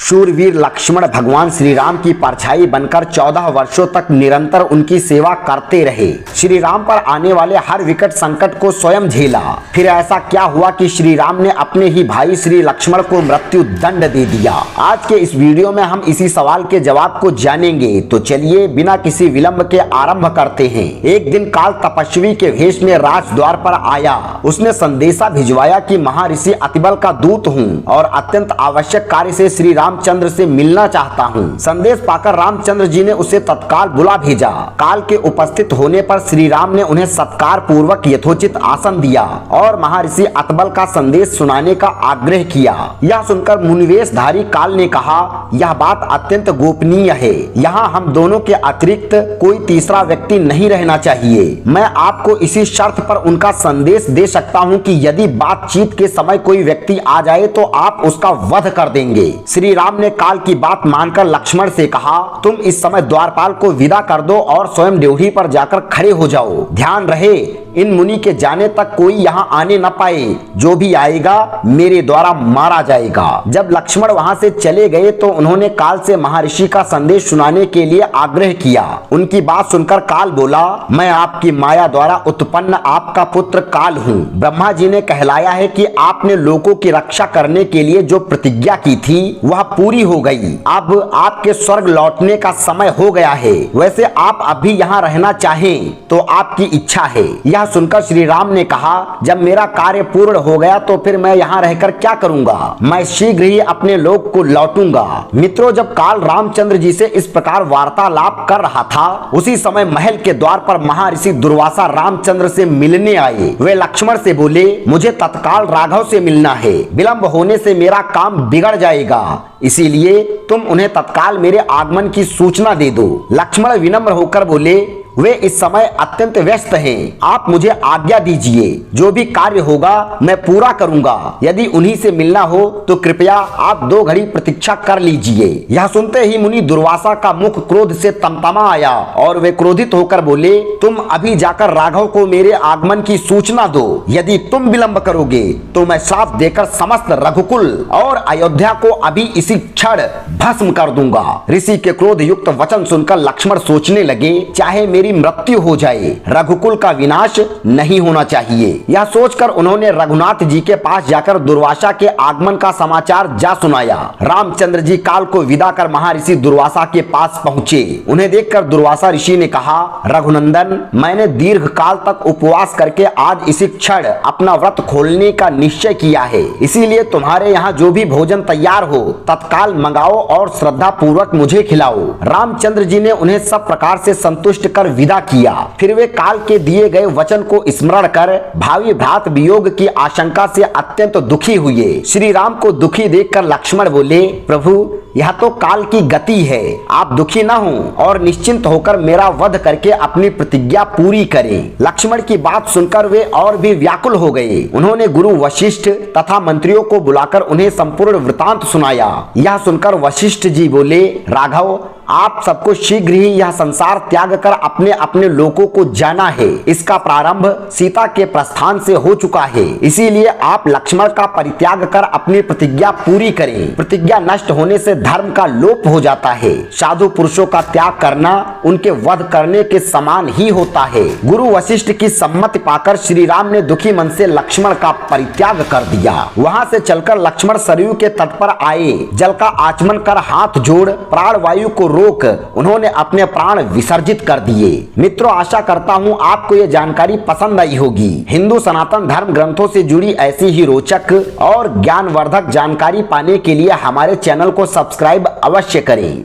शूरवीर लक्ष्मण भगवान श्री राम की परछाई बनकर 14 वर्षों तक निरंतर उनकी सेवा करते रहे। श्री राम पर आने वाले हर विकट संकट को स्वयं झेला। फिर ऐसा क्या हुआ कि श्री राम ने अपने ही भाई श्री लक्ष्मण को मृत्यु दंड दे दिया। आज के इस वीडियो में हम इसी सवाल के जवाब को जानेंगे। तो चलिए बिना किसी विलंब के आरंभ करते हैं। एक दिन काल तपस्वी के वेश में राजद्वार पर आया। उसने संदेशा भिजवाया कि महर्षि अतिबल का दूत हूँ और अत्यंत आवश्यक कार्य से श्री रामचंद्र से मिलना चाहता हूँ। संदेश पाकर रामचंद्र जी ने उसे तत्काल बुला भेजा। काल के उपस्थित होने पर श्री राम ने उन्हें सत्कार पूर्वक यथोचित आसन दिया और महर्षि अतबल का संदेश सुनाने का आग्रह किया। यह सुनकर मुनिवेशधारी काल ने कहा, यह बात अत्यंत गोपनीय है। यहाँ हम दोनों के अतिरिक्त कोई तीसरा व्यक्ति नहीं रहना चाहिए। मैं आपको इसी शर्त पर उनका संदेश दे सकता हूँ कि यदि बातचीत के समय कोई व्यक्ति आ जाए तो आप उसका वध कर देंगे। श्री राम ने काल की बात मानकर लक्ष्मण से कहा, तुम इस समय द्वारपाल को विदा कर दो और स्वयं ड्योढ़ी पर जाकर खड़े हो जाओ। ध्यान रहे इन मुनि के जाने तक कोई यहाँ आने न पाए। जो भी आएगा मेरे द्वारा मारा जाएगा। जब लक्ष्मण वहाँ से चले गए तो उन्होंने काल से महर्षि का संदेश सुनाने के लिए आग्रह किया। उनकी बात सुनकर काल बोला, मैं आपकी माया द्वारा उत्पन्न आपका पुत्र काल हूँ। ब्रह्मा जी ने कहलाया है कि आपने लोगों की रक्षा करने के लिए जो प्रतिज्ञा की थी वह पूरी हो गई। अब आपके स्वर्ग लौटने का समय हो गया है। वैसे आप अभी यहाँ रहना चाहें तो आपकी इच्छा है। यह सुनकर श्री राम ने कहा, जब मेरा कार्य पूर्ण हो गया तो फिर मैं यहाँ रहकर क्या करूँगा। मैं शीघ्र ही अपने लोक को लौटूंगा। मित्रों, जब काल रामचंद्र जी से इस प्रकार वार्तालाप कर रहा था उसी समय महल के द्वार पर महर्षि दुर्वासा रामचंद्र से मिलने आए। वे लक्ष्मण से बोले, मुझे तत्काल राघव से मिलना है। विलंब होने से मेरा काम बिगड़ जाएगा, इसीलिए तुम उन्हें तत्काल मेरे आगमन की सूचना दे दो। लक्ष्मण विनम्र होकर बोले, वे इस समय अत्यंत व्यस्त हैं। आप मुझे आज्ञा दीजिए, जो भी कार्य होगा मैं पूरा करूंगा। यदि उन्हीं से मिलना हो तो कृपया आप 2 घड़ी प्रतीक्षा कर लीजिए। यह सुनते ही मुनि दुर्वासा का मुख क्रोध से तमतमा आया और वे क्रोधित होकर बोले, तुम अभी जाकर राघव को मेरे आगमन की सूचना दो। यदि तुम विलंब करोगे तो मैं श्राप देकर समस्त रघुकुल और अयोध्या को अभी इसी क्षण भस्म कर दूंगा। ऋषि के क्रोध युक्त वचन सुनकर लक्ष्मण सोचने लगे, चाहे मेरी मृत्यु हो जाए, रघुकुल का विनाश नहीं होना चाहिए। यह सोचकर उन्होंने रघुनाथ जी के पास जाकर दुर्वासा के आगमन का समाचार जा सुनाया। रामचंद्र जी काल को विदा कर महर्षि दुर्वासा के पास पहुंचे। उन्हें देखकर दुर्वासा ऋषि ने कहा, रघुनंदन, मैंने दीर्घ काल तक उपवास करके आज इसी क्षण अपना व्रत खोलने का निश्चय किया है। इसीलिए तुम्हारे यहाँ जो भी भोजन तैयार हो तत्काल मंगाओ और श्रद्धा पूर्वक मुझे खिलाओ। रामचंद्र जी ने उन्हें सब प्रकार से संतुष्ट कर विदा किया। फिर वे काल के दिए गए वचन को स्मरण कर भावी भ्रात वियोग की आशंका से अत्यंत दुखी हुए। श्री राम को दुखी देखकर लक्ष्मण बोले, प्रभु, यह तो काल की गति है। आप दुखी न हो और निश्चिंत होकर मेरा वध करके अपनी प्रतिज्ञा पूरी करें। लक्ष्मण की बात सुनकर वे और भी व्याकुल हो गए। उन्होंने गुरु वशिष्ठ तथा मंत्रियों को बुलाकर उन्हें संपूर्ण वृतांत सुनाया। यह सुनकर वशिष्ठ जी बोले, राघव, आप सबको शीघ्र ही यह संसार त्याग कर अपने अपने लोकों को जाना है। इसका प्रारंभ सीता के प्रस्थान से हो चुका है। इसीलिए आप लक्ष्मण का परित्याग कर अपनी प्रतिज्ञा पूरी करें। प्रतिज्ञा नष्ट होने से धर्म का लोप हो जाता है। साधु पुरुषों का त्याग करना उनके वध करने के समान ही होता है। गुरु वशिष्ठ की सम्मति पाकर श्री राम ने दुखी मन से लक्ष्मण का परित्याग कर दिया। वहाँ से चलकर लक्ष्मण सरयू के तट पर आए। जल का आचमन कर हाथ जोड़ प्राण वायु को रोक उन्होंने अपने प्राण विसर्जित कर दिए। मित्रों, आशा करता हूँ आपको ये जानकारी पसंद आई होगी। हिंदू सनातन धर्म ग्रंथों से जुड़ी ऐसी ही रोचक और ज्ञानवर्धक जानकारी पाने के लिए हमारे चैनल को सब्सक्राइब अवश्य करें।